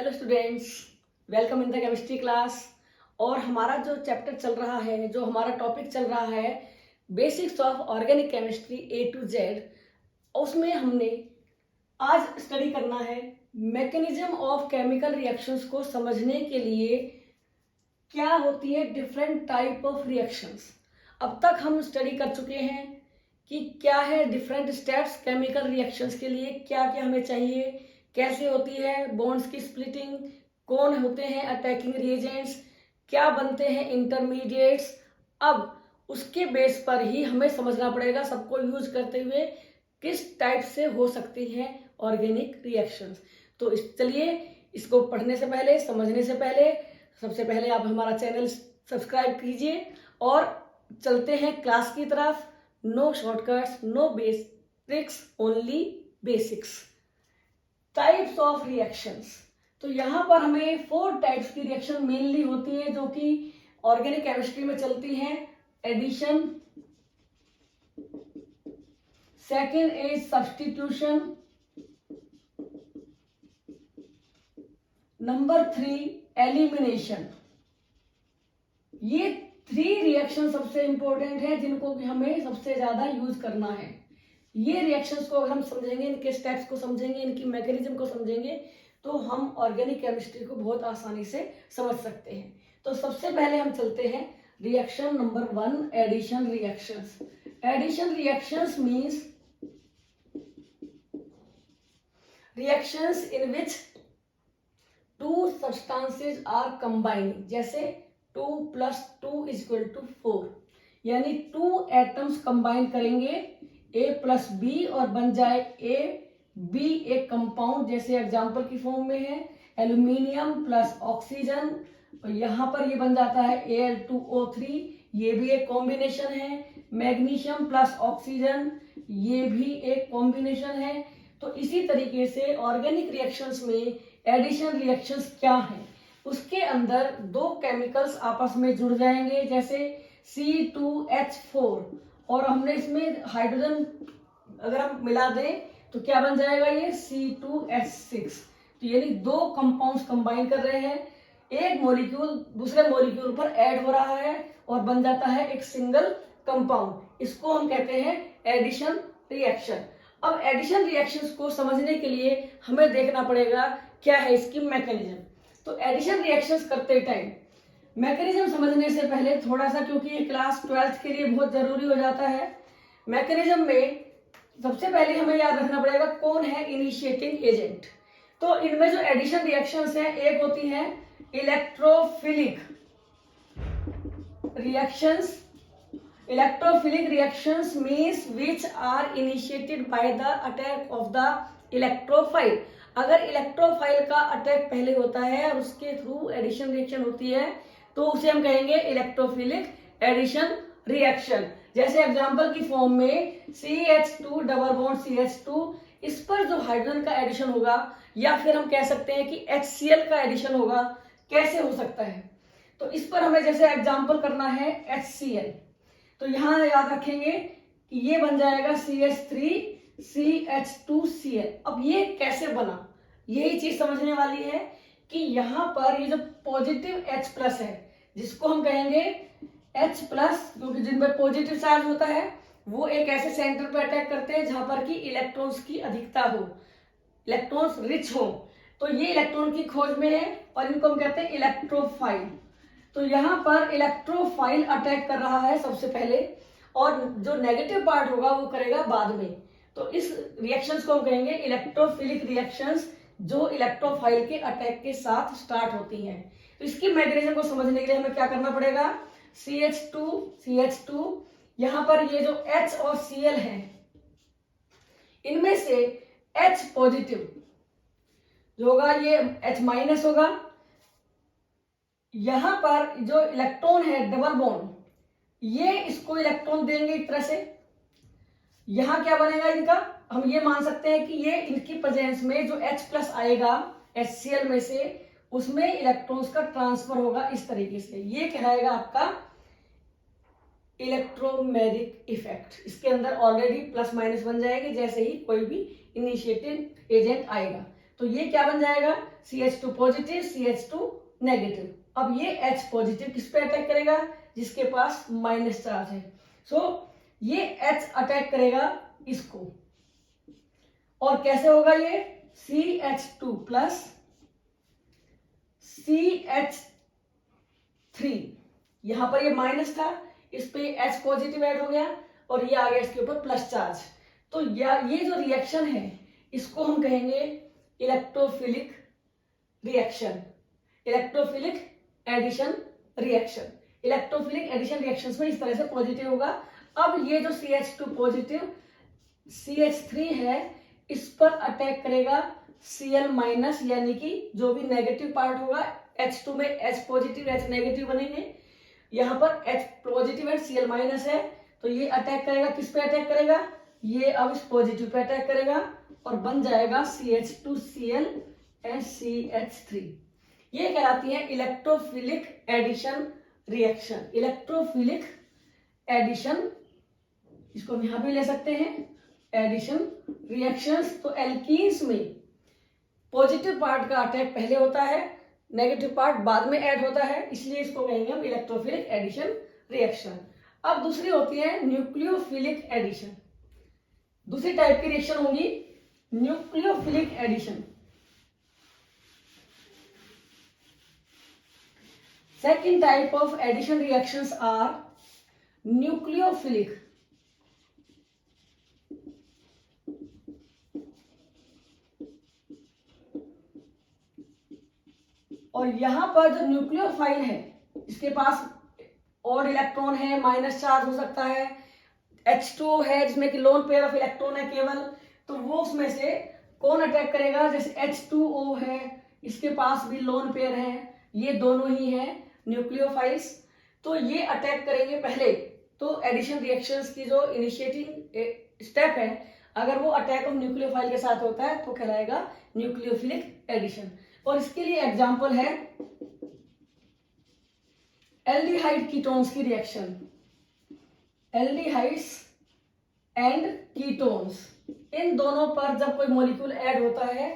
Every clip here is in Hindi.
Hello students, welcome in the chemistry class. और हमारा जो चैप्टर चल रहा है, जो हमारा टॉपिक चल रहा है, basics of organic chemistry A to Z, उसमें हमने आज स्टडी करना है मैकेनिज्म ऑफ केमिकल रिएक्शंस को समझने के लिए क्या होती है डिफरेंट टाइप ऑफ रिएक्शंस। अब तक हम स्टडी कर चुके हैं कि क्या है डिफरेंट स्टेप्स केमिकल रिएक्शंस के लिए, क्या क्या हमें चाहिए, कैसे होती है बॉन्ड्स की स्प्लिटिंग, कौन होते हैं अटैकिंग रिएजेंट्स, क्या बनते हैं इंटरमीडिएट्स। अब उसके बेस पर ही हमें समझना पड़ेगा सबको यूज करते हुए किस टाइप से हो सकती हैं ऑर्गेनिक रिएक्शंस। तो चलिए इसको पढ़ने से पहले, समझने से पहले, सबसे पहले आप हमारा चैनल सब्सक्राइब कीजिए और चलते हैं क्लास की तरफ। No shortcuts, no base tricks, only basics. Types of reactions, तो यहां पर हमें 4 टाइप्स की रिएक्शन मेनली होती है जो कि ऑर्गेनिक केमिस्ट्री में चलती हैं। Addition, second is substitution, number 3 elimination. ये 3 रिएक्शन सबसे इंपॉर्टेंट है जिनको कि हमें सबसे ज्यादा यूज करना है। ये रिएक्शंस को अगर हम समझेंगे, इनके स्टेप्स को समझेंगे, इनकी मैकेनिज्म को समझेंगे, तो हम ऑर्गेनिक केमिस्ट्री को बहुत आसानी से समझ सकते हैं। तो सबसे पहले हम चलते हैं reaction number 1, addition reactions. Addition reactions means reactions in which 2 substances are combined. जैसे 2 + 2 = 4, यानी 2 एटम्स कंबाइन करेंगे A + B और बन जाए A B एक कंपाउंड, जैसे एग्जांपल की फॉर्म में है एल्यूमिनियम + ऑक्सीजन, और यहाँ पर ये बन जाता है Al2O3, ये भी एक कॉम्बिनेशन है। मैग्नीशियम + ऑक्सीजन, ये भी एक कॉम्बिनेशन है। तो इसी तरीके से ऑर्गेनिक रिएक्शंस में एडिशन रिएक्शंस क्या है, उसके अंदर 2 केमिकल्स आपस में जुड़ जाएंगे, जैसे C2H4, और हमने इसमें हाइड्रोजन अगर हम मिला दें तो क्या बन जाएगा, ये C2H6। तो यानी 2 कंपाउंड्स कंबाइन कर रहे हैं, एक मॉलिक्यूल दूसरे मॉलिक्यूल पर ऐड हो रहा है और बन जाता है एक सिंगल कंपाउंड। इसको हम कहते हैं एडिशन रिएक्शन। अब एडिशन रिएक्शंस को समझने के लिए हमें देखना पड़ेगा क्या है इसकी मैकेनिज्म। तो एडिशन रिएक्शंस करते टाइम मैकेनिज्म समझने से पहले थोड़ा सा, क्योंकि ये क्लास 12th के लिए बहुत जरूरी हो जाता है, मैकेनिज्म में सबसे पहले हमें याद रखना पड़ेगा कौन है इनिशिएटिंग एजेंट। तो इनमें जो एडिशन रिएक्शंस हैं, एक होती है electrophilic reactions. Electrophilic reactions means which are initiated by the attack of the electrophile. अगर इलेक्ट्रोफाइल का अटैक पहले होता है और उसके थ्रू एडिशन रिएक्शन होती है तो उसे हम कहेंगे इलेक्ट्रोफिलिक एडिशन रिएक्शन। जैसे एग्जांपल की फॉर्म में CH2 डबल बॉन्ड CH2, इस पर जो हाइड्रोजन का एडिशन होगा, या फिर हम कह सकते हैं कि HCl का एडिशन होगा, कैसे हो सकता है। तो इस पर हमें जैसे एग्जांपल करना है HCl, तो यहां याद रखेंगे कि ये बन जाएगा CH3 CH2Cl। अब ये कैसे बना, यही चीज समझने वाली है कि यहाँ पर ये जो पॉजिटिव H+ है, जिसको हम कहेंगे H+, क्योंकि जिनमें पॉजिटिव चार्ज होता है वो एक ऐसे सेंटर पर अटैक करते हैं जहां पर कि इलेक्ट्रॉन्स की अधिकता हो, इलेक्ट्रॉन्स रिच हो। तो ये इलेक्ट्रॉन की खोज में है और इनको हम कहते हैं इलेक्ट्रोफाइल। तो यहाँ पर इलेक्ट्रोफाइल अटैक कर रहा है सबसे पहले, और जो नेगेटिव पार्ट होगा वो करेगा बाद में। तो इस रिएक्शंस को हम कहेंगे इलेक्ट्रोफिलिक रिएक्शंस, जो इलेक्ट्रोफाइल के अटैक के साथ स्टार्ट होती हैं। तो इसकी मैकेनिज्म को समझने के लिए हमें क्या करना पड़ेगा, CH2 यहां पर ये जो H और Cl है, इनमें से H पॉजिटिव जो होगा ये H- होगा। यहां पर जो इलेक्ट्रॉन है डबल बॉन्ड, ये इसको इलेक्ट्रॉन देंगे एक तरह से। यहां क्या बनेगा इनका, हम ये मान सकते हैं कि ये इनकी प्रेजेंस में जो H+ आएगा HCl में से, उसमें इलेक्ट्रॉन्स का ट्रांसफर होगा इस तरीके से। ये कहलाएगा आपका इलेक्ट्रोमैग्नेटिक इफेक्ट। इसके अंदर ऑलरेडी +- बन जाएगी जैसे ही कोई भी इनिशिएटिंग एजेंट आएगा। तो ये क्या बन जाएगा, CH2 पॉजिटिव CH2 नेगेटिव। अब ये H पॉजिटिव किस पे अटैक करेगा, जिसके पास माइनस चार्ज है। सो ये H अटैक करेगा इसको, और कैसे होगा ये, CH2 प्लस CH3, यहां पर ये माइनस था, इस पे H पॉजिटिव ऐड हो गया और ये आ गया इसके ऊपर प्लस चार्ज। तो ये जो रिएक्शन है इसको हम कहेंगे electrophilic reaction, electrophilic addition reaction. Electrophilic addition reactions में इस तरह से पॉजिटिव होगा। अब ये जो CH2 पॉजिटिव CH3 है इस पर अटैक करेगा Cl माइनस, यानी कि जो भी नेगेटिव पार्ट होगा H2 में H पॉजिटिव H नेगेटिव बनेंगे, यहाँ पर H पॉजिटिव है Cl माइनस है, तो ये अटैक करेगा, किस पे अटैक करेगा, ये अब इस पॉजिटिव पे अटैक करेगा और बन जाएगा CH2Cl एंड CH3। ये कहलाती है electrophilic addition reaction. Electrophilic addition, इसको हम यहां भी ले सकते हैं एडिशन रिएक्शंस। तो एल्कीन्स में पॉजिटिव पार्ट का अटैक पहले होता है, नेगेटिव पार्ट बाद में ऐड होता है, इसलिए इसको कहेंगे हम इलेक्ट्रोफिलिक एडिशन रिएक्शन। अब दूसरी होती है न्यूक्लियोफिलिक एडिशन। दूसरी टाइप की रिएक्शन होगी nucleophilic addition. Second type of addition reactions are nucleophilic. और यहां पर जो न्यूक्लियोफाइल है इसके पास ऑड इलेक्ट्रॉन है, माइनस चार्ज हो सकता है, H2 है जिसमें कि लोन पेयर ऑफ इलेक्ट्रॉन है केवल, तो वो उसमें से कौन अटैक करेगा, जैसे H2O है इसके पास भी लोन पेयर है, ये दोनों ही है न्यूक्लियोफाइल्स, तो ये अटैक करेंगे पहले। तो एडिशन रिएक्शंस की जो इनिशिएटिंग स्टेप है अगर वो अटैक ऑफ न्यूक्लियोफाइल के साथ होता है तो कहलाएगा न्यूक्लियोफिलिक एडिशन। और इसके लिए एग्जांपल है एल्डिहाइड कीटोन्स की रिएक्शन, एल्डिहाइड्स एंड कीटोन्स, इन दोनों पर जब कोई मॉलिक्यूल ऐड होता है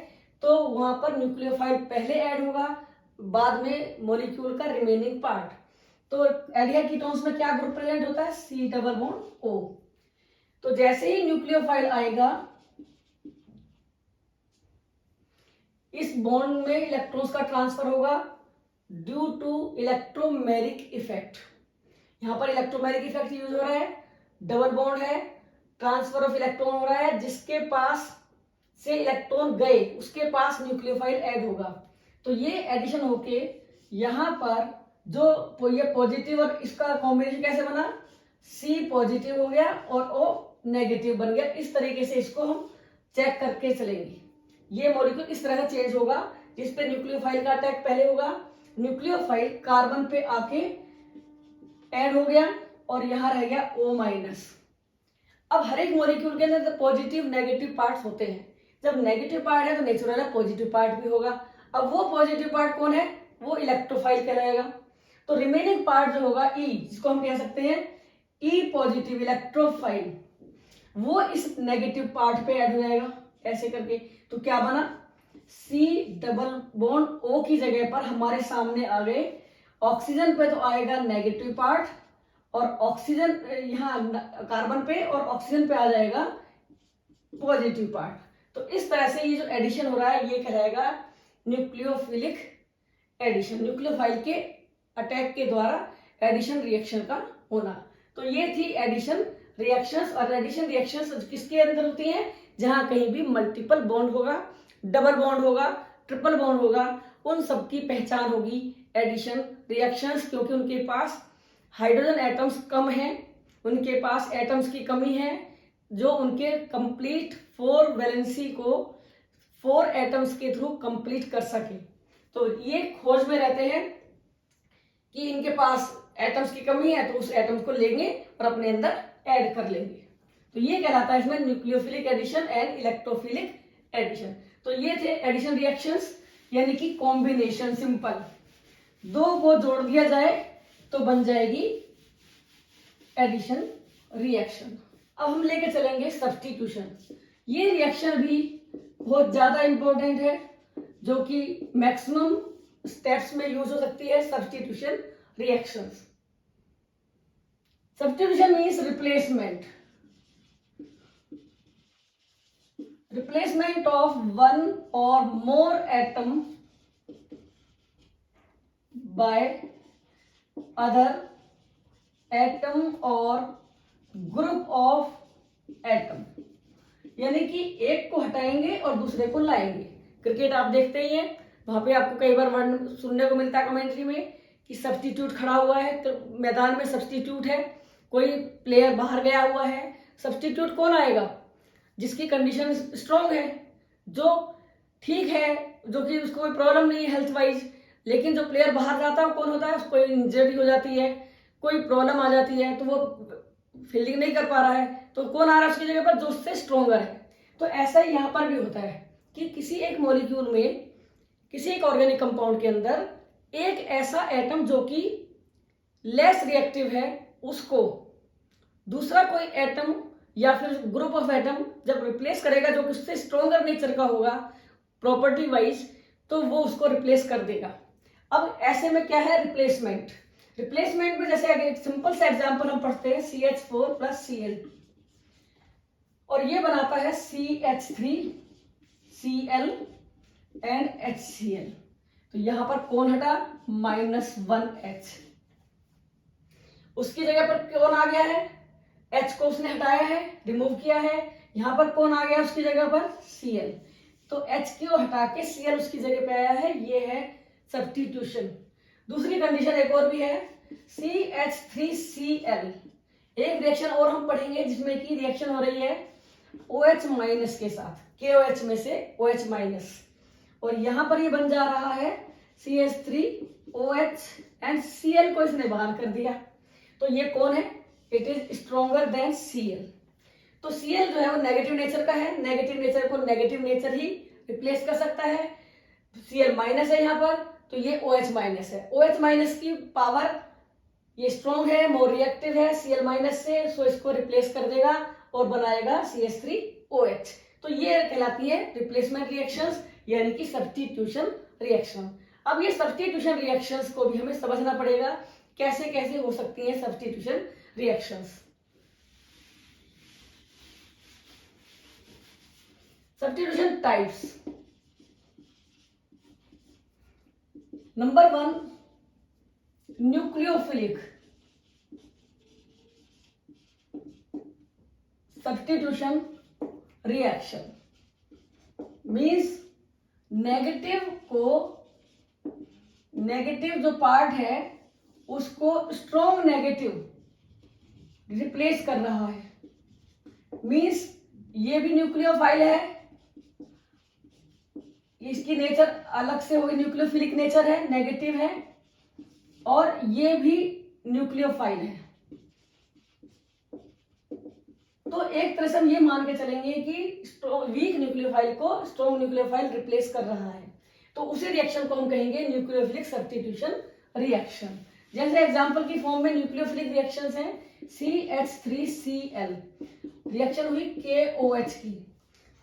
तो वहां पर न्यूक्लियोफाइल पहले ऐड होगा, बाद में मॉलिक्यूल का रिमेनिंग पार्ट। तो एल्डिहाइड कीटोन्स में क्या ग्रुप प्रेजेंट होता है, C डबल बॉन्ड O। तो जैसे ही न्यूक्लियोफाइल आएगा इस बॉन्ड में इलेक्ट्रॉन्स का ट्रांसफर होगा ड्यू टू इलेक्ट्रोमेरिक इफेक्ट। यहां पर इलेक्ट्रोमेरिक इफेक्ट यूज हो रहा है, डबल बॉन्ड है, ट्रांसफर ऑफ इलेक्ट्रॉन हो रहा है, जिसके पास से इलेक्ट्रॉन गए उसके पास न्यूक्लियोफाइल ऐड होगा। तो ये एडिशन होके यहां पर जो ये पॉजिटिव और इसका कॉम्बिनेशन कैसे बना, C पॉजिटिव हो गया और O नेगेटिव बन गया। इस तरीके से इसको हम चेक करके चलेंगे। ये मॉलिक्यूल इस तरह से चेंज होगा जिसपे न्यूक्लियोफाइल का अटैक पहले होगा, न्यूक्लियोफाइल कार्बन पे आके ऐड हो गया और यहां रह गया O माइनस। अब हर एक मॉलिक्यूल के अंदर पॉजिटिव नेगेटिव पार्ट्स होते हैं, जब नेगेटिव पार्ट है तो नेचुरल है पॉजिटिव पार्ट भी होगा। अब वो पॉजिटिव पार्ट कौन है, वो इलेक्ट्रोफाइल कहलाएगा। तो रिमेनिंग पार्ट जो होगा E, जिसको हम कह सकते हैं E पॉजिटिव इलेक्ट्रोफाइल, वो इस नेगेटिव पार्ट पे ऐड हो जाएगा ऐसे करके। तो क्या बना, C डबल बॉन्ड O की जगह पर हमारे सामने आ गए, ऑक्सीजन पे तो आएगा नेगेटिव पार्ट और ऑक्सीजन यहाँ कार्बन पे और ऑक्सीजन पे आ जाएगा पॉजिटिव पार्ट। तो इस तरह से ये जो एडिशन हो रहा है ये कहलाएगा न्यूक्लियोफिलिक एडिशन, न्यूक्लियोफाइल के अटैक के द्वारा एडिशन रिएक्शन का होना। तो ये थी एडिशन रिएक्शंस। और एडिशन रिएक्शंस किसके अंदर होती हैं, जहां कहीं भी मल्टीपल बॉन्ड होगा, डबल बॉन्ड होगा, ट्रिपल बॉन्ड होगा, उन सब की पहचान होगी एडिशन रिएक्शंस, क्योंकि उनके पास हाइड्रोजन एटम्स कम हैं, उनके पास एटम्स की कमी है जो उनके कंप्लीट 4 वैलेंसी को 4 एटम्स के थ्रू कंप्लीट कर सके। तो ये खोज में रहते हैं कि इनके पास एटम्स की कमी है तो उस एटम्स को लेंगे और अपने अंदर ऐड कर लेंगे। तो ये कहलाता है इसमें nucleophilic addition and electrophilic addition. तो ये थे एडिशन रिएक्शंस, यानी कि कॉम्बिनेशन, सिंपल, दो को जोड़ दिया जाए तो बन जाएगी एडिशन रिएक्शन। अब हम लेके चलेंगे सब्स्टिट्यूशन। ये रिएक्शन भी बहुत ज्यादा इंपॉर्टेंट है जो कि मैक्सिमम स्टेप्स में यूज हो सकती है substitution reactions. Substitution means replacement of one or more atom by other atom or group of atom, यानी कि एक को हटाएंगे और दूसरे को लाएंगे। क्रिकेट आप देखते ही हैं, वहां पे आपको कई बार वर्ड सुनने को मिलता है कमेंट्री में कि सब्स्टिट्यूट खड़ा हुआ है, तो मैदान में सब्स्टिट्यूट है, कोई प्लेयर बाहर गया हुआ है। सब्स्टिट्यूट कौन आएगा? जिसकी कंडीशन स्ट्रांग है, जो ठीक है, जो कि उसको कोई प्रॉब्लम नहीं है हेल्थ वाइज। लेकिन जो प्लेयर बाहर जाता है कौन होता है? उसको इंजरी हो जाती है, कोई प्रॉब्लम आ जाती है, तो वो फील्डिंग नहीं कर पा रहा है, तो कौन आ रहा है उसकी जगह पर? जो उससे स्ट्रोंगर है। तो ऐसा ही यहाँ पर भी होता है कि किसी एक मॉलिक्यूल में, किसी एक ऑर्गेनिक कंपाउंड के अंदर एक ऐसा एटम जो कि लेस रिएक्टिव है, उसको दूसरा कोई एटम या फिर ग्रुप ऑफ एटम जब रिप्लेस करेगा, जो कि उससे स्ट्रोंगर नेचर का होगा प्रॉपर्टी वाइज, तो वो उसको रिप्लेस कर देगा। अब ऐसे में क्या है रिप्लेसमेंट? रिप्लेसमेंट में जैसे एक सिंपल सा एग्जांपल हम पढ़ते हैं CH4 + Cl, और ये बनाता है CH3Cl एंड HCl। तो यहां पर कौन हटा? -1H। उसकी जगह पर कौन आ गया है? H को उसने हटाया है, रिमूव किया है। यहां पर कौन आ गया उसकी जगह पर? Cl। तो H को हटा के Cl उसकी जगह पे आया है, ये है सब्स्टिट्यूशन। दूसरी कंडीशन एक और भी है, CH3Cl। एक रिएक्शन और हम पढ़ेंगे जिसमें की रिएक्शन हो रही है OH- के साथ, KOH में से OH-, और यहां पर ये बन जा रहा है CH3OH एंड Cl को इसने बाहर कर दिया। तो ये कौन है? It is stronger than Cl। तो Cl जो है वो नेगेटिव नेचर का है, नेगेटिव नेचर को नेगेटिव नेचर ही रिप्लेस कर सकता है। Cl- है यहाँ पर, तो ये OH- है। OH- की पावर, ये स्ट्रॉन्ग है, मोर रिएक्टिव है Cl- से, सो इसको रिप्लेस कर देगा और बनाएगा CH3OH। तो ये कहलाती है रिप्लेसमेंट रिएक्शंस, यानी कि सब्स्टिट्यूशन रिएक्शन। अब ये सब्स्टिट्यूशन रिएक्शंस को भी हमें समझना पड़ेगा, कैसे कैसे हो सकती है substitution reactions. Substitution types. Number 1, nucleophilic substitution reaction means negative जो पार्ट है उसको स्ट्रॉन्ग नेगेटिव रिप्लेस कर रहा है। मीन्स ये भी न्यूक्लियोफाइल है, इसकी नेचर अलग से होगी, न्यूक्लियोफिलिक नेचर है, नेगेटिव है, और ये भी न्यूक्लियोफाइल है। तो एक तरह से हम ये मान के चलेंगे कि वीक न्यूक्लियोफाइल को स्ट्रॉन्ग न्यूक्लियोफाइल रिप्लेस कर रहा है, तो उसी रिएक्शन को हम कहेंगे न्यूक्लियोफिलिक सब्स्टिट्यूशन रिएक्शन। जैसे एग्जांपल की फॉर्म में न्यूक्लियोफिलिक रिएक्शंस हैं, CH3Cl रिएक्शन हुई KOH की।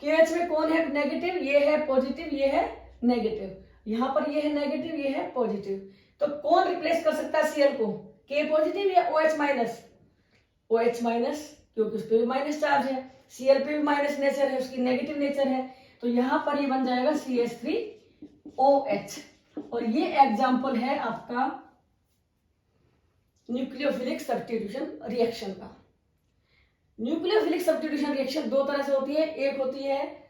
KOH में कौन है नेगेटिव? ये है पॉजिटिव, ये है नेगेटिव। यहां पर ये है नेगेटिव, ये है पॉजिटिव। तो कौन रिप्लेस कर सकता है Cl को? K पॉजिटिव या OH-? OH-, क्योंकि उस पर भी माइनस चार्ज है। Cl पे भी माइनस नेचर है, उसकी नेगेटिव नेचर है, तो यहां पर ये बन जाएगा CH3OH। और ये एग्जाम्पल है आपका न्यूक्लियोफिलिक सब्स्टिट्यूशन रिएक्शन का। न्यूक्लियोफिलिक सब्स्टिट्यूशन रिएक्शन दो तरह से होती है, एक होती है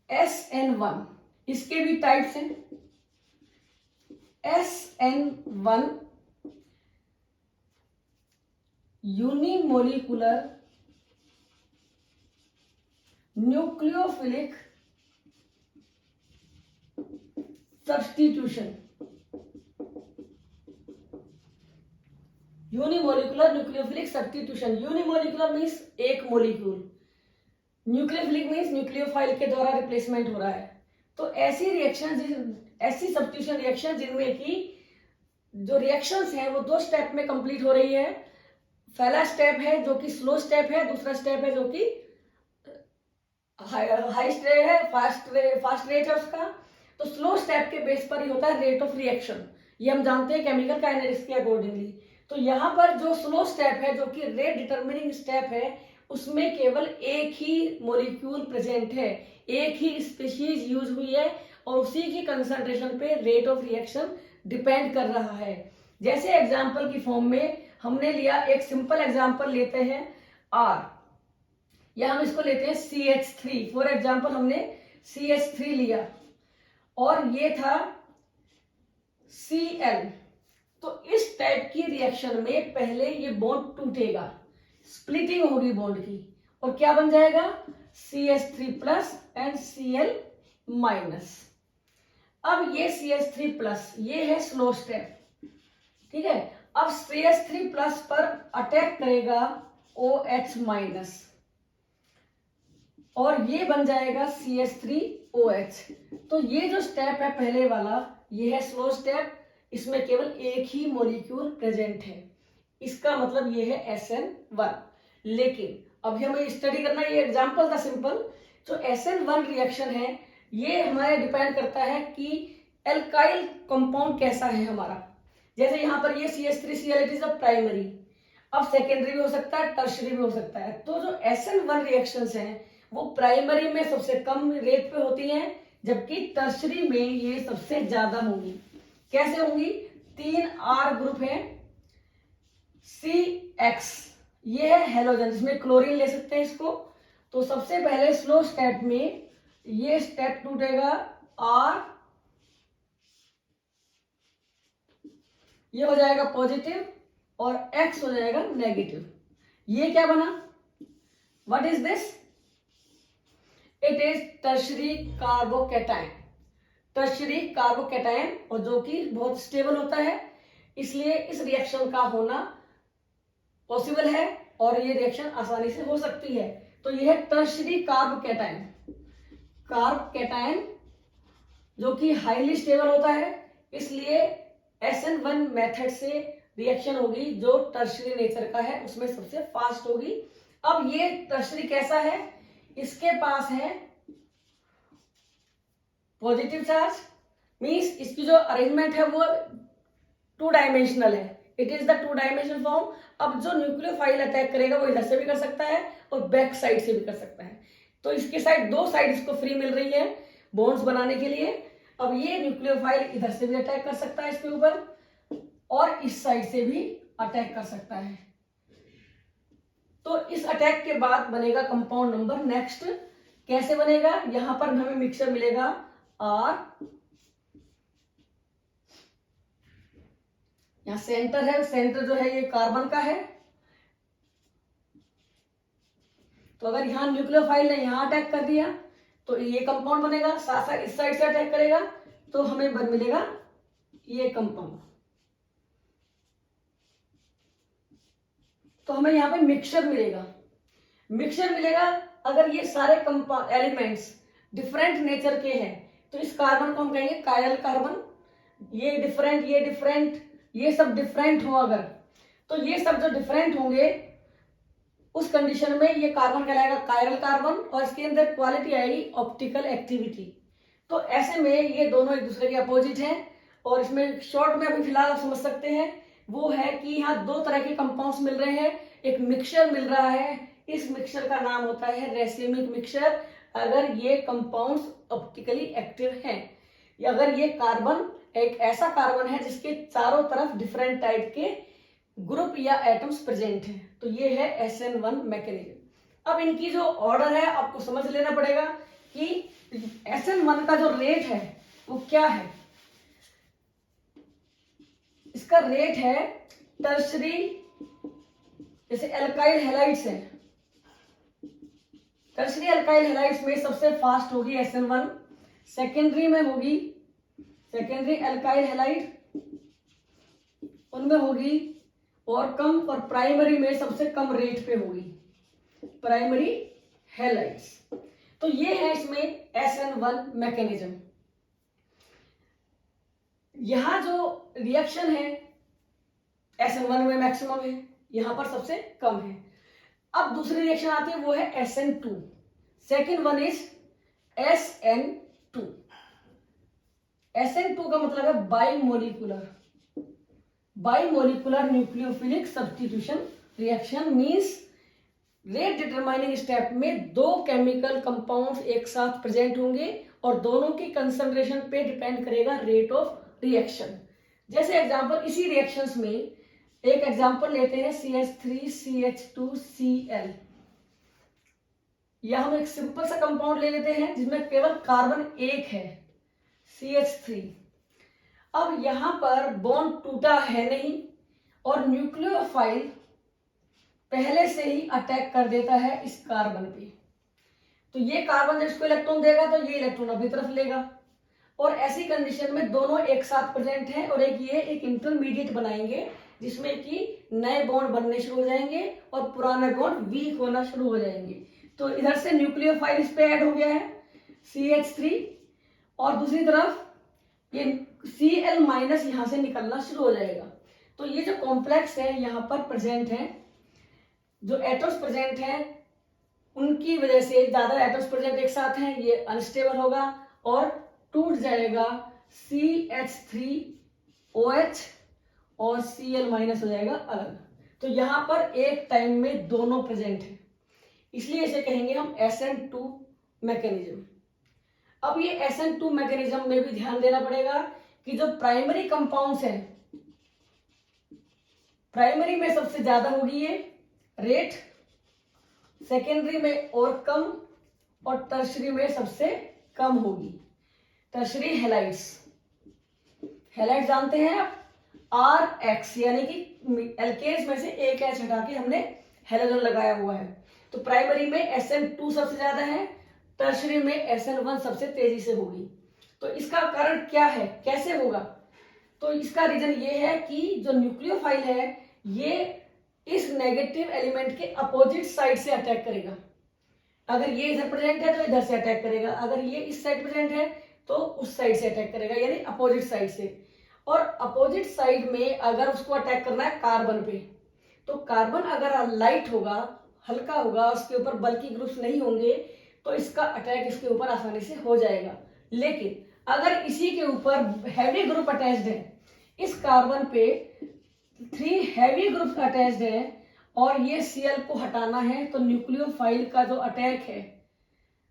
SN1, इसके भी टाइप्स हैं। SN1 unimolecular nucleophilic substitution. Unimolecular nucleophilic substitution. Unimolecular means एक मोलिक्यूल, न्यूक्लियोफिलिक मीन्स न्यूक्लियोफाइल के द्वारा रिप्लेसमेंट हो रहा है। तो ऐसी रिएक्शन, ऐसी सब्स्टिट्यूशन रिएक्शन जिनमें की जो रिएक्शंस हैं वो 2 स्टेप में कंप्लीट हो रही है। पहला स्टेप है जो कि स्लो स्टेप है, दूसरा स्टेप है जो कि हाई स्टेप है, फास्ट रेट है उसका। तो स्लो स्टेप के बेस पर ही होता है रेट ऑफ रिएक्शन, ये हम जानते हैं केमिकल काइनेटिक्स के अकॉर्डिंगली। तो यहाँ पर जो स्लो स्टेप है, जो कि रेट डिटरमिनिंग स्टेप है, उसमें केवल एक ही मॉलिक्यूल प्रेजेंट है, एक ही स्पीशीज यूज हुई है और उसी की कंसंट्रेशन पे रेट ऑफ रिएक्शन डिपेंड कर रहा है। जैसे एग्जांपल की फॉर्म में हमने लिया, एक सिंपल एग्जांपल लेते हैं R, या हम इसको लेते हैं CH3। फॉर एग्जांपल हमने CH3 लिया और ये था Cl। तो इस टाइप की रिएक्शन में पहले ये बॉन्ड टूटेगा, स्प्लिटिंग होगी बॉन्ड की, और क्या बन जाएगा CH3 plus and Cl minus. अब ये CH3 प्लस, ये है स्लो स्टेप, ठीक है। अब CH3 प्लस पर अटैक करेगा OH माइनस और ये बन जाएगा CH3OH। तो ये जो स्टेप है पहले वाला, ये है स्लो स्टेप, इसमें केवल एक ही मॉलिक्यूल प्रेजेंट है, इसका मतलब ये है SN1। लेकिन अभी हमें स्टडी करना, ये एग्जांपल था सिंपल। जो SN1 रिएक्शन है, ये हमारे डिपेंड करता है कि एल्काइल कंपाउंड कैसा है हमारा। जैसे यहाँ पर ये CH3Cl, it is a primary, अब सेकेंडरी भी हो सकता है, टर्शरी भी हो सकता है। तो जो SN1 रिएक्शंस हैं वो प्राइमरी में सबसे कम रेट पे होती हैं, जबकि टर्शरी में ये सबसे ज्यादा होंगी। कैसे होंगी? 3 R ग्रुप है, CX, ये है हेलोजन, जिसमें क्लोरीन ले सकते हैं इसको। तो सबसे पहले स्लो स्टेप में ये स्टेप टूटेगा R, ये हो जाएगा पॉजिटिव और X हो जाएगा नेगेटिव। ये क्या बना? What is this? It is tertiary carbocation, tertiary carbocation, और जो कि बहुत स्टेबल होता है, इसलिए इस रिएक्शन का होना पॉसिबल है और ये रिएक्शन आसानी से हो सकती है। तो यह है टर्शरी कार्बोकैटायन, कार्बोकैटायन जो कि हाईली स्टेबल होता है, इसलिए SN1 मेथड से रिएक्शन होगी जो टर्शरी नेचर का है, उसमें सबसे फास्ट होगी। अब ये टर्शरी कैसा है? इसके पास है पॉजिटिव चार्ज, मींस इसकी जो अरेंजमेंट है वो 2 डायमेंशनल है, it is the 2 dimensional form. अब जो न्यूक्लियोफाइल अटैक करेगा वो इधर से भी कर सकता है और बैक साइड से भी कर सकता है। तो इसके साइड 2 साइड इसको फ्री मिल रही है बॉन्ड्स बनाने के लिए। अब ये न्यूक्लियोफाइल इधर से भी अटैक कर सकता है इसके ऊपर और इस साइड से भी अटैक कर सकता है। तो इस अटैक के बाद बनेगा कंपाउंड नंबर नेक्स्ट। कैसे बनेगा? यहां पर हमें मिक्सचर मिलेगा R, यहां सेंटर है, सेंटर जो है ये कार्बन का है। तो अगर यहां न्यूक्लियोफाइल ने यहां अटैक कर दिया तो ये कंपाउंड बनेगा, साथ साथ इस साइड से अटैक करेगा तो हमें बन मिलेगा ये कंपाउंड। तो हमें यहाँ पे मिक्सचर मिलेगा, मिक्सचर मिलेगा। अगर ये सारे एलिमेंट्स डिफरेंट नेचर के हैं तो इस कार्बन को हम कहेंगे कायरल कार्बन। ये डिफरेंट, ये डिफरेंट, ये सब डिफरेंट हो अगर, तो ये सब जो डिफरेंट होंगे उस कंडीशन में ये कार्बन कहलाएगा कायरल कार्बन और इसके अंदर क्वालिटी आएगी ऑप्टिकल एक्टिविटी। तो ऐसे में ये दोनों एक दूसरे के अपोजिट हैं और इसमें शॉर्ट में अभी फिलहाल आप समझ सकते हैं वो है कि यहाँ 2 तरह के कंपाउंड्स मिल रहे हैं, एक मिक्सचर मिल रहा है, इस मिक्सचर का नाम होता है रेसिमिक मिक्सचर। अगर ये कंपाउंड्स ऑप्टिकली एक्टिव हैं, या अगर ये कार्बन एक ऐसा कार्बन है जिसके चारों तरफ डिफरेंट टाइप के ग्रुप या एटम्स प्रेजेंट हैं, तो ये है SN1 मैकेनिज्म। अब इनकी जो ऑर्डर है आपको समझ लेना पड़ेगा कि SN1 का जो रेट है वो क्या है। इसका रेट है टर्शरी, जैसे एल्काइल हैलाइड्स है, टर्शरी एल्काइल हैलाइड्स में सबसे फास्ट होगी SN1, सेकेंडरी में होगी, सेकेंडरी एल्काइल हैलाइड उनमें होगी और कम, और प्राइमरी में सबसे कम रेट पे होगी प्राइमरी हैलाइड्स। तो ये है इसमें SN1 मैकेनिज्म। यहां जो रिएक्शन है SN1 में मैक्सिमम है, यहां पर सबसे कम है। अब दूसरी रिएक्शन आती है वो है SN2, second one is SN2। SN2 का मतलब है bimolecular, bimolecular nucleophilic substitution reaction means rate determining step में दो केमिकल कंपाउंड्स एक साथ प्रेजेंट होंगे और दोनों की कंसंट्रेशन पे डिपेंड करेगा रेट ऑफ रिएक्शन। जैसे एग्जांपल इसी रिएक्शंस में एक एग्जांपल लेते हैं CH3CH2Cl। या हम एक सिंपल सा कंपाउंड ले लेते हैं जिसमें केवल कार्बन एक है CH3। अब यहां पर बॉन्ड टूटा है नहीं और न्यूक्लियोफाइल पहले से ही अटैक कर देता है इस कार्बन पे। तो ये कार्बन जब इसको इलेक्ट्रॉन देगा तो ये इलेक्ट्रॉन अपनी तरफ लेगा और ऐसी कंडीशन में दोनों एक साथ प्रेजेंट हैं और एक इंटरमीडिएट बनाएंगे जिसमें कि नए बॉन्ड बनने शुरू हो जाएंगे और पुराने बॉन्ड वीक होना शुरू हो जाएंगे। तो इधर से न्यूक्लियोफाइल इस पे ऐड हो गया है CH3 और दूसरी तरफ ये Cl माइनस यहां से निकलना शुरू हो जाएगा। तो ये जो कॉम्प्लेक्स है यहाँ पर प्रेजेंट है, जो एटम्स प्रेजेंट हैं उनकी वजह से ज्यादा एटम्स प्रेजेंट एक साथ हैं, ये अनस्टेबल होगा और टूट जाएगा CH3OH और Cl माइनस हो जाएगा अलग। तो यहां पर एक टाइम में दोनों प्रेजेंट है, इसलिए इसे कहेंगे हम SN2 मैकेनिज्म। अब ये SN2 मैकेनिज्म में भी ध्यान देना पड़ेगा कि जो प्राइमरी कंपाउंड्स हैं, प्राइमरी में सबसे ज्यादा होगी ये रेट, सेकेंडरी में और कम और टर्शरी में सबसे कम होगी। टर्शरी हेलाइड्स, हेलाइड जानते हैं आप RX यानी कि एल्केन्स में से एक H हटा के हमने हेलोजन लगाया हुआ है। तो प्राइमरी में SN2 सबसे ज्यादा है, टर्शरी में SN1 सबसे तेजी से होगी। तो इसका कारण क्या है, कैसे होगा? तो इसका रीजन ये है कि जो न्यूक्लियोफाइल है ये इस नेगेटिव एलिमेंट के अपोजिट साइड से अटैक करेगा। अगर ये इधर प्रेजेंट है तो इधर से अटैक करेगा, अगर ये इस साइड प्रेजेंट है तो उस साइड से अटैक करेगा, यानी अपोजिट साइड से। और अपोजिट साइड में अगर उसको अटैक करना है कार्बन पे, तो कार्बन अगर लाइट होगा, हल्का होगा, उसके ऊपर बल्कि ग्रुप्स नहीं होंगे तो इसका अटैक इसके ऊपर आसानी से हो जाएगा। लेकिन अगर इसी के ऊपर हैवी ग्रुप अटैच्ड है, इस कार्बन पे 3 हैवी ग्रुप्स अटैच्ड है और ये Cl को हटाना है, तो न्यूक्लियोफाइल का जो अटैक है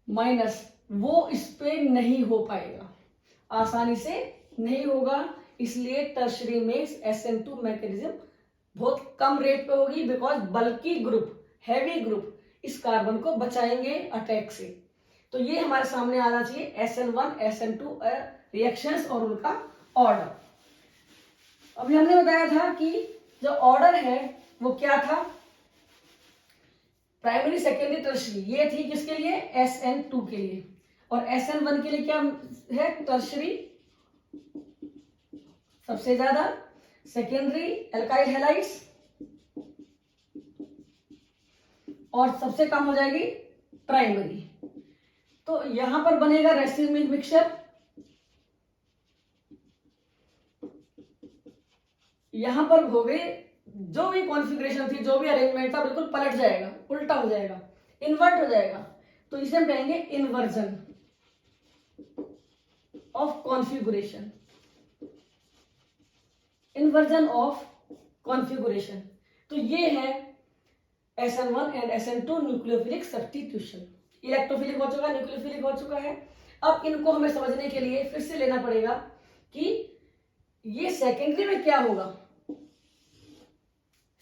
माइनस वो इस पे नहीं हो पाएगा, आसानी से नहीं होगा। इसलिए टर्शरी में SN2 मैकेनिज्म बहुत कम रेट पे होगी, बिकॉज बल्कि ग्रुप, हैवी ग्रुप इस कार्बन को बचाएंगे अटैक से। तो ये हमारे सामने आना चाहिए SN1 SN2 रिएक्शंस और उनका ऑर्डर। अभी हमने बताया था कि जो ऑर्डर है वो क्या था, प्राइमरी सेकेंडरी टर्शरी, ये थी किसके लिए, SN2 के लिए। और SN1 के लिए क्या है, टर्शरी सबसे ज्यादा, सेकेंडरी एल्काइल हैलाइड्स और सबसे कम हो जाएगी प्राइमरी। तो यहां पर बनेगा रेसिमिक मिक्सचर, यहां पर हो गई जो भी कॉन्फ़िगरेशन थी, जो भी अरेंजमेंट था, बिल्कुल पलट जाएगा, उल्टा हो जाएगा, इन्वर्ट हो जाएगा। तो इसे हम कहेंगे inversion of configuration, inversion of configuration. तो ये है SN1 and SN2 nucleophilic substitution. Electrophilic हो चुका, न्यूक्लियोफिलिक हो चुका है। अब इनको हमें समझने के लिए फिर से लेना पड़ेगा कि ये सेकेंडरी में क्या होगा,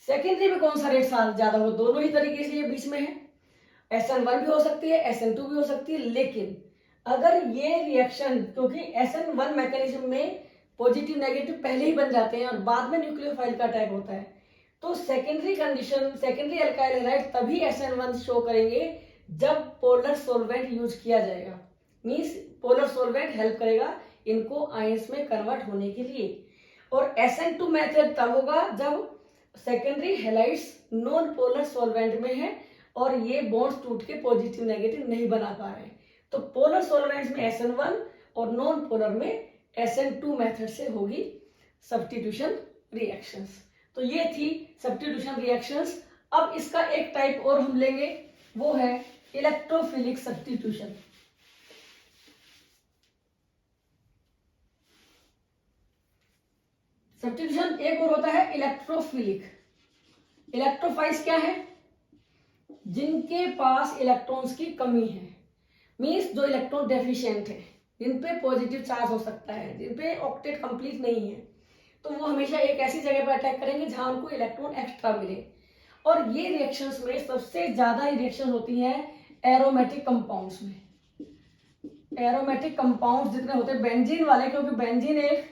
सेकेंडरी में कौन सा रेट ज्यादा होगा। दोनों ही तरीके से ये बीच में है, SN1 भी हो सकती है, SN2 भी हो सकती है। लेकिन अगर ये रिएक्शन, क्योंकि SN1 मैकेनिज्म में पॉजिटिव नेगेटिव पहले ही बन जाते हैं और बाद में न्यूक्लियोफाइल का अटैक होता है, तो secondary condition, secondary alkyl halide तभी SN1 शो करेंगे जब पोलर सोल्वेंट यूज किया जाएगा। मींस पोलर सोल्वेंट हेल्प करेगा इनको आयंस में कन्वर्ट होने के लिए। और SN2 मेथड तब होगा जब सेकेंडरी हैलाइड्स नॉन पोलर सोल्वेंट में है और ये बॉन्ड्स टूट के पॉजिटिव नेगेटिव नहीं बना पा रहे हैं। तो पोलर सोल्वेंट्स में SN1 और नॉन पोलर में SN2 मेथड से होगी सब्स्टिट्यूशन रिएक्शंस। तो ये थी सब्स्टिट्यूशन रिएक्शंस। अब इसका एक टाइप और हम लेंगे, वो है इलेक्ट्रोफिलिक सब्स्टिट्यूशन। सब्स्टिट्यूशन एक और होता है इलेक्ट्रोफिलिक। इलेक्ट्रोफाइल्स क्या है? जिनके पास इलेक्ट्रॉन्स की कमी है, मीन्स जो इलेक्ट्रॉन डेफिशिएंट है, जिन पे पॉजिटिव चार्ज हो सकता है, जिन पे ऑक्टेट कंप्लीट नहीं है, तो वो हमेशा एक ऐसी जगह पर अटैक करेंगे जहां उनको इलेक्ट्रॉन एक्स्ट्रा मिले। और ये रिएक्शंस में सबसे ज्यादा रिएक्शन होती है एरोमेटिक कंपाउंड्स में। एरोमेटिक कंपाउंड्स जितने होते हैं बेंजीन वाले, क्योंकि बेंजीन एक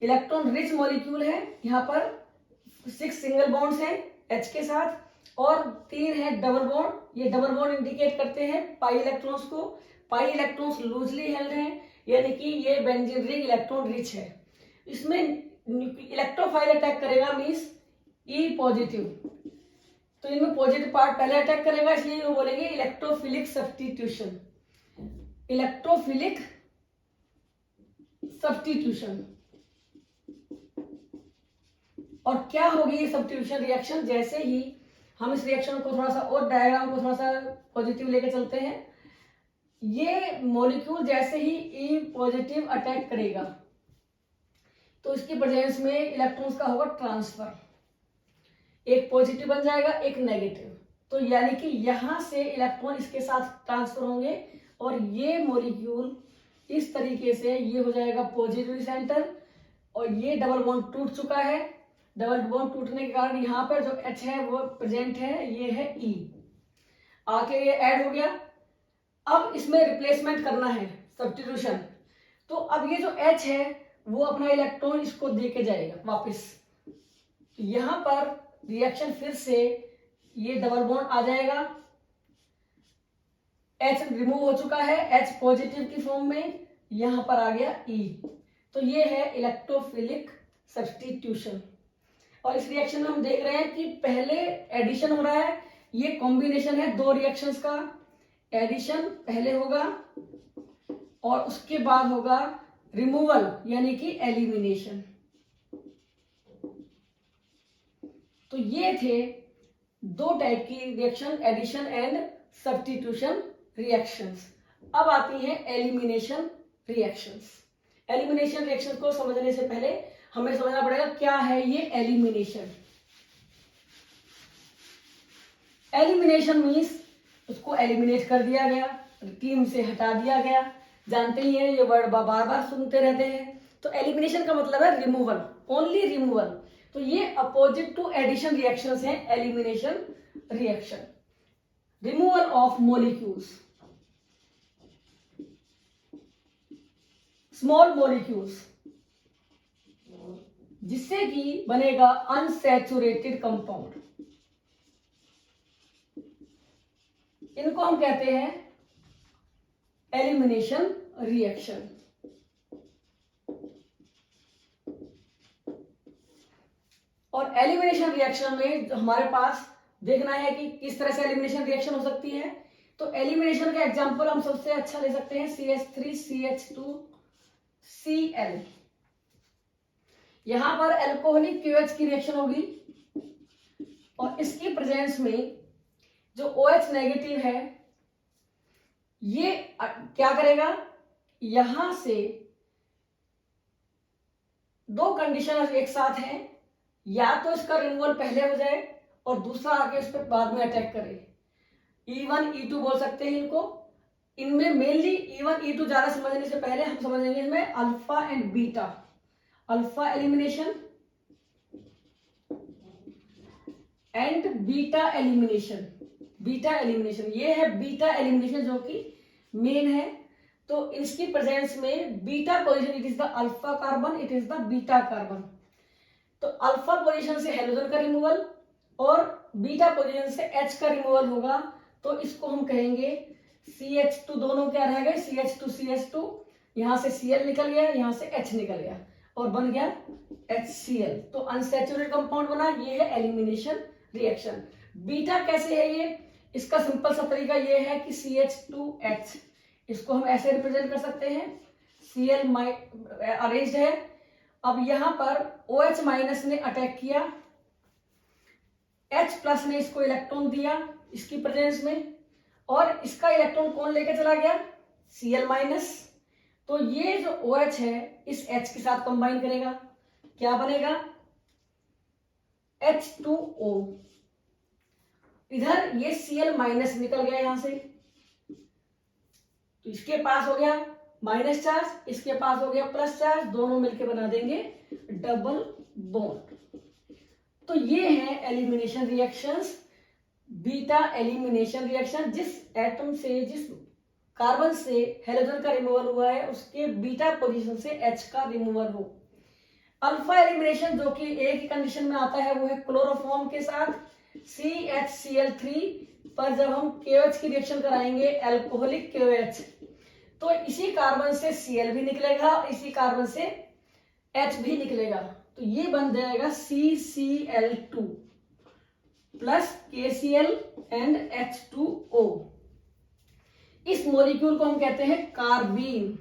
इलेक्ट्रॉन रिच मॉलिक्यूल है, यहाँ पर 6 सिंगल बॉन्ड्स हैं H के साथ और 3 है डबल बॉन्ड। ये डबल बॉन्ड इंडिकेट करते हैं पाई इलेक्ट्रॉन्स को। पाई इलेक्ट्रॉन्स लूजली हेल्ड हैं, यानी कि ये बेंजीन रिंग इलेक्ट्रॉन रिच है। इसमें इलेक्ट्रोफाइल अटैक करेगा, मीन्स ई पॉजिटिव, तो इनमें पॉजिटिव पार्ट पहले अटैक करेगा, इसलिए वो बोलेंगे इलेक्ट्रोफिलिक सब्स्टिट्यूशन। Electrophilic substitution. और क्या होगी ये सब्स्टिट्यूशन रिएक्शन? जैसे ही हम इस रिएक्शन को थोड़ा सा और डायग्राम को थोड़ा सा पॉजिटिव लेके चलते हैं, ये मॉलिक्यूल जैसे ही ई पॉजिटिव अटैक करेगा तो इसकी प्रेजेंस में इलेक्ट्रॉन्स का होगा ट्रांसफर, एक पॉजिटिव बन जाएगा एक नेगेटिव। तो यानी कि यहां से इलेक्ट्रॉन इसके साथ ट्रांसफर होंगे और ये मॉलिक्यूल इस तरीके से ये हो जाएगा पॉजिटिव सेंटर और ये डबल बॉन्ड टूट चुका है। डबल बॉन्ड टूटने के कारण यहाँ पर जो H है वो प्रेजेंट है, ये है E, आके ये ऐड हो गया। अब इसमें रिप्लेसमेंट करना है सब्स्टिट्यूशन, तो अब ये जो H है वो अपना इलेक्ट्रॉन इसको दे के जाएगा वापस। तो यहाँ पर रिएक्शन फिर से ये डबल बॉन्ड आ जाएगा, H रिमूव हो चुका है H पॉजिटिव की फॉर्म में, यहां पर आ गया E। तो ये है इलेक्ट्रोफिलिक सब्स्टिट्यूशन। और इस रिएक्शन में हम देख रहे हैं कि पहले एडिशन हो रहा है, ये कॉम्बिनेशन है दो रिएक्शंस का। एडिशन पहले होगा और उसके बाद होगा रिमूवल यानी कि एलिमिनेशन। तो ये थे दो टाइप की reaction, addition and substitution reactions. अब आती हैं एलिमिनेशन रिएक्शंस। एलिमिनेशन रिएक्शन को समझने से पहले हमें समझना पड़ेगा क्या है ये एलिमिनेशन। एलिमिनेशन मीन्स उसको एलिमिनेट कर दिया गया, टीम से हटा दिया गया। जानते ही हैं ये वर्ड बार बार सुनते रहते हैं। तो एलिमिनेशन का मतलब है रिमूवल, ओनली रिमूवल। तो ये अपोजिट टू एडिशन रिएक्शंस हैं elimination reaction. Removal of molecules, small molecules, जिससे कि बनेगा अनसैचुरेटेड कंपाउंड, इनको हम कहते हैं एलिमिनेशन रिएक्शन। और एलिमिनेशन रिएक्शन में हमारे पास देखना है कि किस तरह से एलिमिनेशन रिएक्शन हो सकती है। तो एलिमिनेशन का एग्जांपल हम सबसे अच्छा ले सकते हैं CH3CH2Cl। यहां पर एल्कोहलिक QH की रिएक्शन होगी और इसकी प्रेजेंस में जो OH नेगेटिव है ये क्या करेगा, यहां से दो कंडीशन एक साथ हैं, या तो इसका रिमूवल पहले हो जाए और दूसरा आके उस पर बाद में अटैक करे। E1 E2 बोल सकते हैं इनको। इनमें मेनली E1 E2 ज्यादा समझने से पहले हम समझेंगे इसमें alpha and beta. Alpha elimination and beta elimination. Beta elimination ये है बीटा एलिमिनेशन जो कि मेन है। तो इसकी प्रेजेंस में beta position, it is the alpha carbon, it is the beta carbon. तो अल्फा पोजीशन से हेलोजन का रिमूवल और बीटा पोजीशन से H का रिमूवल होगा। तो इसको हम कहेंगे CH2, दोनों क्या रह गए CH2 यहां से Cl निकल गया, यहां से H निकल गया और बन गया HCl। तो अनसैचुरेटेड कंपाउंड बना। ये है एलिमिनेशन रिएक्शन। बीटा कैसे है ये, इसका सिंपल सा तरीका ये है कि CH2H, इसको हम ऐसे रिप्रेजेंट कर सकते हैं। Cl अरेंज्ड है, अब यहां पर OH माइनस ने अटैक किया, H प्लस ने इसको इलेक्ट्रॉन दिया इसकी प्रेजेंस में, और इसका इलेक्ट्रॉन कौन लेके चला गया, Cl माइनस। तो ये जो OH है इस H के साथ कंबाइन करेगा, क्या बनेगा, H2O। इधर ये Cl माइनस निकल गया यहां से, तो इसके पास हो गया माइनस चार्ज, इसके पास हो गया प्लस चार्ज, दोनों मिलके बना देंगे डबल बॉन्ड। तो ये है elimination reactions, beta elimination reaction. जिस एटम से, जिस कार्बन से हेलोजन का रिमूवल हुआ है उसके बीटा पोजीशन से H का रिमूवल हो। अल्फा एलिमिनेशन जो कि एक ही कंडीशन में आता है वो है क्लोरोफॉर्म के साथ CHCl3 पर जब हम KOH की रिएक्शन कराएंगे एल्कोहलिक KOH, तो इसी कार्बन से Cl भी निकलेगा, इसी कार्बन से H भी निकलेगा, तो ये बन जाएगा CCl2 plus KCl and H2O। इस मॉलिक्यूल को हम कहते हैं कार्बीन।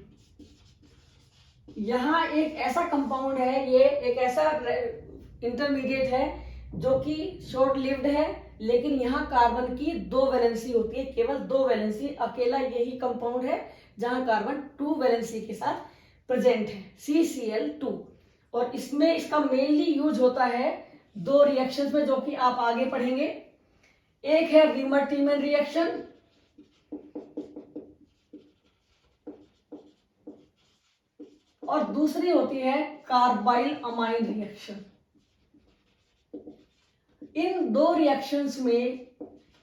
यहां एक ऐसा कंपाउंड है, ये एक ऐसा इंटरमीडिएट है जो कि शॉर्ट लिव्ड है, लेकिन यहाँ कार्बन की 2 वैलेंसी होती है, केवल 2 वैलेंसी। अकेला यही कंपाउंड है जहां कार्बन 2 वैलेंसी के साथ प्रेजेंट है, CCl2। और इसमें इसका मेनली यूज होता है 2 रिएक्शंस में, जो कि आप आगे पढ़ेंगे। एक है रीमर-टीमन रिएक्शन, और दूसरी होती है कार्बाइल अमाइन रिएक्शन। इन 2 रिएक्शंस में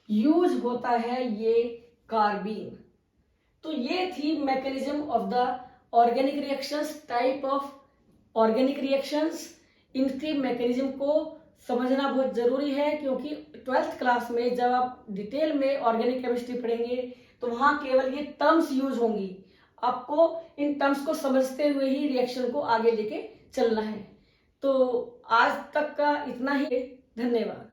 यूज होता है ये कार्बीन। तो ये थी mechanism of the organic reactions, type of organic reactions. इनके मैकेनिज्म को समझना बहुत जरूरी है, क्योंकि 12th क्लास में जब आप डिटेल में ऑर्गेनिक केमिस्ट्री पढ़ेंगे तो वहां केवल ये टर्म्स यूज होंगी। आपको इन टर्म्स को समझते हुए ही रिएक्शन को आगे लेके चलना है। तो आज तक का इतना ही, धन्यवाद।